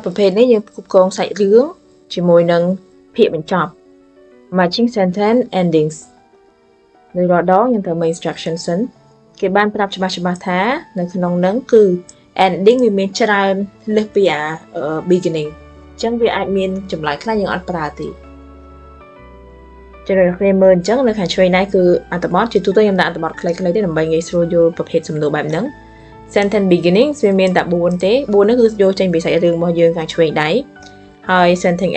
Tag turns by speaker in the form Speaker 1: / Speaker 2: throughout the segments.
Speaker 1: ប្រភេទនេះយើងគ្រប់គ្រងសាច់រឿងជាមួយនឹងពាក្យបញ្ចប់ matching sentence endings នៅរាល់ដងយើងត្រូវមើល instruction សិនគេបានប្រាប់ច្បាស់ថានៅក្នុងនឹងគឺ ending វាមានច្រើនលើសពីbeginning អញ្ចឹងវាអាចមានចម្លើយខ្លះយើងអត់ប្រើទេចំណុចគ្នាមើលអញ្ចឹងនៅខាងឆ្វេងដៃគឺអត្ថបទជាទូទៅខ្ញុំដាក់អត្ថបទខ្លីៗទេដើម្បីងាយស្រួលយល់ប្រភេទសំណួរបែបហ្នឹង sentence beginning វាមានតែ4ទេ4ហ្នឹងគឺយកចេញពីសាច់រឿងរបស់យើងខាងឆ្វេងដៃហើយ sentence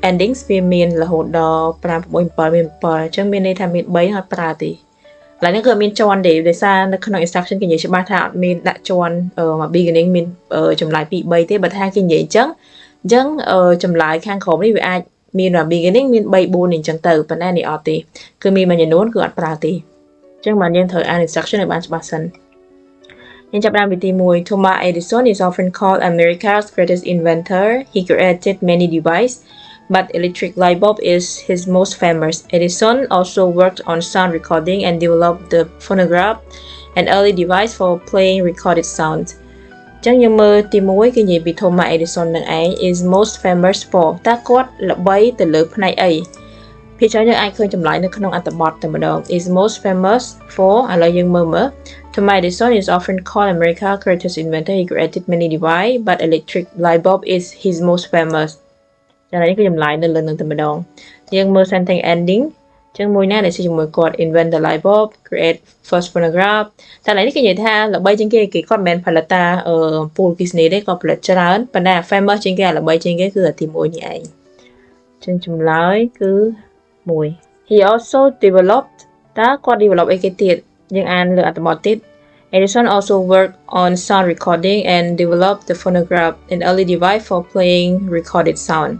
Speaker 1: endings វាមានរហូតដល់5 6 7មាន7អញ្ចឹងមានន័យថាមាន3អត់ប្រើទេឡើយនេះគឺអត់មានជាន់ទេដោយសារនៅក្នុង instruction គេនិយាយច្បាស់ថាអត់មានដាក់ជាន់beginning មានចម្លើយ2 3ទេបើថាគេនិយាយអញ្ចឹងចម្លើយខាងក្រោមនេះវាអាចមាន beginning មាន3 4អញ្ចឹងទៅប៉ុន្តែនេះអត់ទេគឺមានមួយចំនួនគឺអត់ប្រើទេអញ្ចឹងបានយើងត្រូវអាន instruction ឲ្យបានច្បាស់សិនយើងចាប់ផ្ដើមពីទី1 Thomas Edison is often called America's greatest inventor. He created many devices, but electric light bulb is his most famous. Edison also worked on sound recording and developed the phonograph, an early device for playing recorded sound. ចឹងយើងមើលទី1គេនិយាយពី Thomas Edison នឹងឯង is most famous for តើគាត់ល្បីទៅលើផ្នែកអីភាគច្រើនយើងអាចឃើញចម្លើយនៅក្នុងអត្ថបទតែម្ដង is most famous for ឥឡូវយើងមើលThomas Edison is often called America's greatest inventor. He created many devices, but electric light bulb is his most famous. ចឹងនេះគឺចម្លើយនៅលើនឹងតែម្ដងយើងមើល sentence ending ចឹងមួយណាដែលជាមួយគាត់ invent the light bulb, create first phonograph តែឡើយនេះគេនិយាយថាល្បីជាងគេគាត់មិនមែនផលិតតាពូលអគ្គិសនីទេគាត់ផលិតច្រើនប៉ុន្តែ famous ជាងគេល្បីជាងគេគឺទី1នេះឯងចឹងចម្លើយគឺ1 He also developed តើគាត់ develop អីគេទៀតយើងអានលើអត្ថបទទៀត Edison also worked on sound recording and developed the phonograph, an early device for playing recorded sound.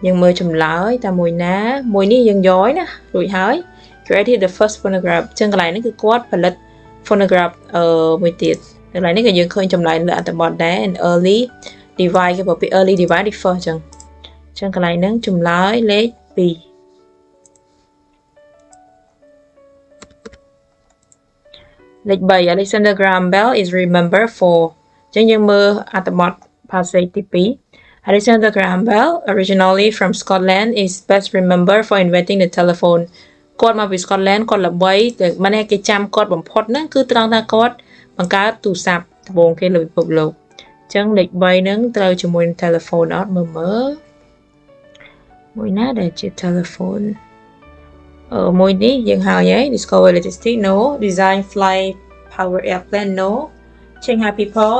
Speaker 1: យើងមើលចម្លើយតែមួយណាមួយនេះយើងយកណារួចហើយ created the first phonograph ចឹងកន្លែងនេះគឺគាត់ផលិត phonograph មួយទៀតកន្លែងនេះក៏យើងឃើញចម្លើយលើអត្ថបទដែរ an early device គេบอกពី early device នេះ first ចឹងកន្លែងហ្នឹងចម្លើយលេខ2លេខ3 Alexander Graham Bell is remembered for ចឹងយើងមើលអត្ថបទ passage ទី2 Alexander Graham Bell originally from Scotland is best remembered for inventing the telephone គាត់មកពី Scotland គាត់ល្បីតែមិនគេចាំគាត់បំផុតហ្នឹងគឺត្រង់ថាគាត់បង្កើតទូរស័ព្ទដំបូងគេលើពិភពលោកចឹងលេខ3ហ្នឹងត្រូវជាមួយនឹង telephone អត់មើលមួយណាដែលជា telephoneមួយនេះយើងហើយ discover electricity no design fly power airplane no change how people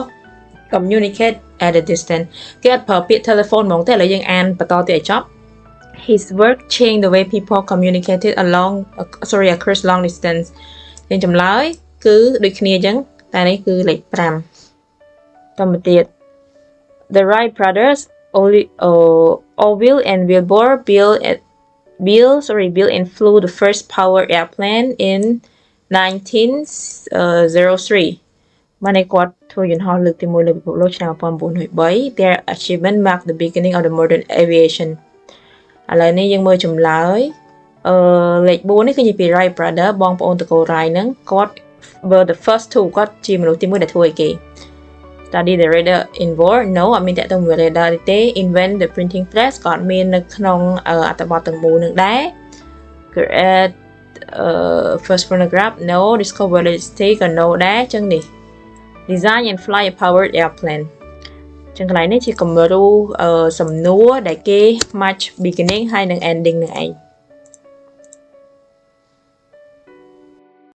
Speaker 1: communicate at a distance គេអត់ប្រើពាក្យ telephone ហ្មងទេឥឡូវយើងអានបន្តទៀតឲ្យចប់ His work changed the way people communicated across long distance យើងចម្លើយគឺដូចគ្នាអញ្ចឹងតែនេះគឺលេខ5តទៅទៀត The Wright brothers Orville and Wilbur built and flew the first power airplane in 1903 បានគាត់ធ្វើយន្តហោះលើកទី1លើពិភពលោកឆ្នាំ1903 Their achievement marked the beginning of the modern aviation ឥឡូវនេះយើងមើលចម្លើយលេខ4នេះគឺជាពី Wright brother បងប្អូនតកូល Wright ហ្នឹងគាត់ were the first two គាត់ជាមនុស្សទី1ដែលធ្វើឲ្យគេ study the radar in war no អត់មានតកតងមួយ radar ទេ invent the printing press ក៏អត់មាននៅក្នុងអត្ថបទទាំងមូលនឹងដែរ create first phonograph no discover electricity ក៏ no ដែរចឹងនេះ design and fly a powered airplane ចឹងកន្លែងនេះជាគំរូសំណួរដែលគេ match beginning ហើយនិង ending នឹងឯង